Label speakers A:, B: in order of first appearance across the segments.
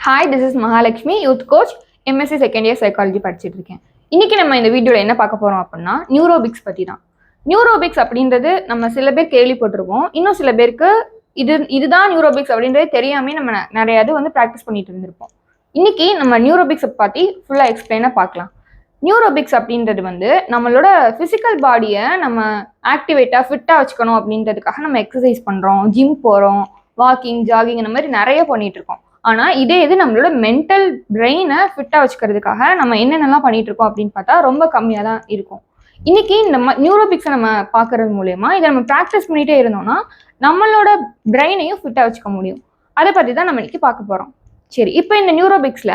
A: Hi, this is Mahalakshmi, youth coach, MSc second year psychology படிச்சிட்டு இருக்கேன். இன்னைக்கு நம்ம இந்த வீடியோல என்ன பார்க்க போறோம் அப்படின்னா நியூரோபிக்ஸ் பத்தி தான். நியூரோபிக்ஸ் அப்படின்றது நம்ம சில பேர் கேள்விப்பட்டிருக்கோம். இன்னும் சில பேருக்கு இதுதான் நியூரோபிக்ஸ் அப்படின்றது தெரியாம நம்ம நிறைய இது வந்து ப்ராக்டிஸ் பண்ணிட்டு இருந்திருப்போம். இன்னைக்கு நம்ம நியூரோபிக்ஸை பத்தி ஃபுல்லா எக்ஸ்பிளைனா பார்க்கலாம். நியூரோபிக்ஸ் அப்படின்றது வந்து நம்மளோட பிசிக்கல் பாடியை நம்ம ஆக்டிவேட்டா ஃபிட்டா வச்சுக்கணும் அப்படின்றதுக்காக நம்ம எக்ஸசைஸ் பண்றோம், ஜிம் போறோம், வாக்கிங், ஜாகிங் இந்த மாதிரி நிறைய பண்ணிட்டு இருக்கோம். ஆனா இதே இது நம்மளோட மென்டல் பிரெயினை ஃபிட்டா வச்சுக்கிறதுக்காக நம்ம என்னென்னலாம் பண்ணிட்டு இருக்கோம் அப்படின்னு பார்த்தா ரொம்ப கம்மியா தான் இருக்கும். இன்னைக்கு இந்த நியூரோபிக்ஸை நம்ம பார்க்கறது மூலயமா இதை நம்ம ப்ராக்டிஸ் பண்ணிட்டே இருந்தோம்னா நம்மளோட பிரெயினையும் ஃபிட்டா வச்சுக்க முடியும். அதை பத்தி தான் நம்ம இன்னைக்கு பார்க்க போறோம். சரி, இப்போ இந்த நியூரோபிக்ஸ்ல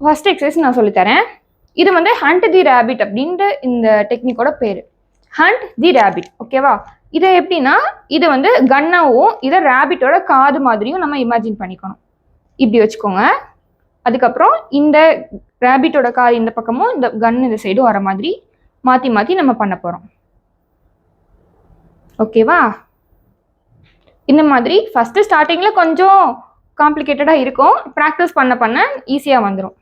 A: ஃபர்ஸ்ட் எக்ஸசைஸ் நான் சொல்லித்தரேன். இது வந்து ஹண்ட் தி ரேபிட் அப்படின்ற இந்த டெக்னிக்கோட பேரு. ஹண்ட் தி ரேபிட், ஓகேவா? இதை எப்படின்னா இது வந்து கன்னாவும் இதை ரேபிட்டோட காது மாதிரியும் நம்ம இமேஜின் பண்ணிக்கணும். இப்படி வச்சுக்கோங்க. அதுக்கப்புறம் இந்த ரேபிட்டோட காது இந்த பக்கமும் இந்த கன் இந்த சைடும் வர மாதிரி மாற்றி மாற்றி நம்ம பண்ண போகிறோம். ஓகேவா? இந்த மாதிரி ஃபஸ்ட்டு ஸ்டார்டிங்கில் கொஞ்சம் காம்ப்ளிகேட்டடாக இருக்கும். ப்ராக்டிஸ் பண்ண பண்ண ஈஸியாக வந்துடும்.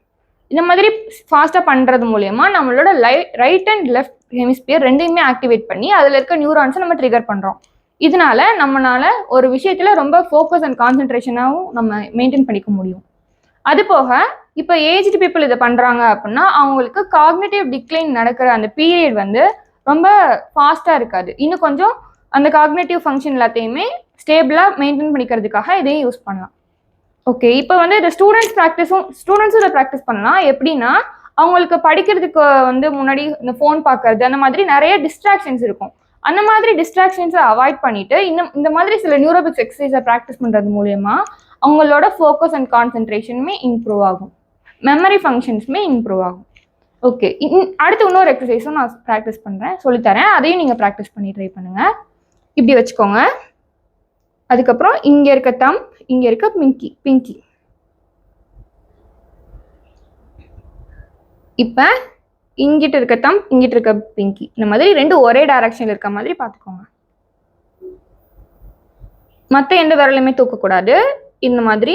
A: இந்த மாதிரி ஃபாஸ்ட்டாக பண்ணுறது மூலயமா நம்மளோட ரைட் அண்ட் லெஃப்ட் ஹெமிஸ்பியர் ரெண்டையுமே ஆக்டிவேட் பண்ணி அதில் இருக்க நியூரான்ஸை நம்ம ட்ரிகர் பண்ணுறோம். இதனால நம்மளால ஒரு விஷயத்தில் ரொம்ப ஃபோக்கஸ் அண்ட் கான்சென்ட்ரேஷனாகவும் நம்ம மெயின்டைன் பண்ணிக்க முடியும். அது போக இப்போ ஏஜ்டு பீப்புள் இதை பண்ணுறாங்க அப்படின்னா அவங்களுக்கு காக்னிட்டிவ் டிக்ளைன் நடக்கிற அந்த பீரியட் வந்து ரொம்ப ஃபாஸ்ட்டாக இருக்காது. இன்னும் கொஞ்சம் அந்த காக்னிட்டிவ் ஃபங்க்ஷன் எல்லாத்தையுமே ஸ்டேபிளாக மெயின்டைன் பண்ணிக்கிறதுக்காக இதையும் யூஸ் பண்ணலாம். ஓகே, இப்போ வந்து இந்த ஸ்டூடெண்ட்ஸும் இதை ப்ராக்டிஸ் பண்ணலாம். எப்படின்னா அவங்களுக்கு படிக்கிறதுக்கு வந்து முன்னாடி இந்த ஃபோன் பார்க்கறது அந்த மாதிரி நிறைய டிஸ்ட்ராக்ஷன்ஸ் இருக்கும். அந்த மாதிரி டிஸ்ட்ராக்ஷன்ஸை அவாய்ட் பண்ணிட்டு இந்த மாதிரி சில நியூரோபிக்ஸ் எக்ஸசைஸை ப்ராக்டிஸ் பண்ணுறது மூலயமா அவங்களோட ஃபோக்கஸ் அண்ட் கான்சென்ட்ரேஷனுமே இம்ப்ரூவ் ஆகும், மெமரி ஃபங்க்ஷன்ஸுமே இம்ப்ரூவ் ஆகும். ஓகே, அடுத்து இன்னொரு எக்ஸசைஸும் நான் ப்ராக்டிஸ் பண்ணுறேன், சொல்லித்தரேன். அதையும் நீங்கள் ப்ராக்டிஸ் பண்ணி ட்ரை பண்ணுங்கள். இப்படி வச்சுக்கோங்க. அதுக்கப்புறம் இங்கே இருக்க தம், இங்கே இருக்க பிங்கி. இப்போ இங்கிட்ட இருக்க தம், இங்கிட்ட இருக்க பிங்கி, இந்த மாதிரி ரெண்டு ஒரே டைரக்ஷன்ல இருக்க மாதிரி பார்த்துக்கோங்க. மற்ற எந்த விரலையுமே தூக்கக்கூடாது. இந்த மாதிரி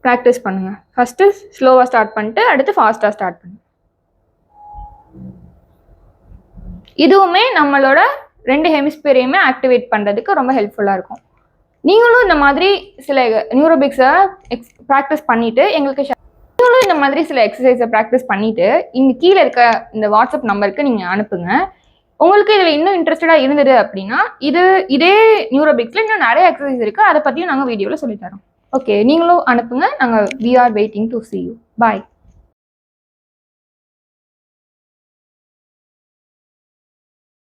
A: ப்ராக்டிஸ் பண்ணுங்க. ஃபர்ஸ்ட் ஸ்லோவா ஸ்டார்ட் பண்ணிட்டு அடுத்து ஃபாஸ்டா ஸ்டார்ட் பண்ணுங்க. இதுவுமே நம்மளோட ரெண்டு ஹெமிஸ்பியரையுமே ஆக்டிவேட் பண்றதுக்கு ரொம்ப ஹெல்ப்ஃபுல்லா இருக்கும். நீங்களும் இந்த மாதிரி சில நியூரோபிக்ஸை ப்ராக்டிஸ் பண்ணிட்டு எங்களுக்கு இந்த மாதிரி சில எக்ஸசைஸை ப்ராக்டிஸ் பண்ணிட்டு இங்க கீழே இருக்க இந்த வாட்ஸ்அப் நம்பருக்கு நீங்க அனுப்புங்க. உங்களுக்கு இதுல இன்னும் இன்ட்ரெஸ்டடா இருந்தது அப்படின்னா இதே நியூரோபிக்ஸ்ல இன்னும் நிறைய எக்ஸசைஸ் இருக்கு, அதை பத்தியும் நாங்க வீடியோல சொல்லித்தரோம். ஓகே, நீங்களும் அனுப்புங்க. நாங்க we are waiting to see you. Bye.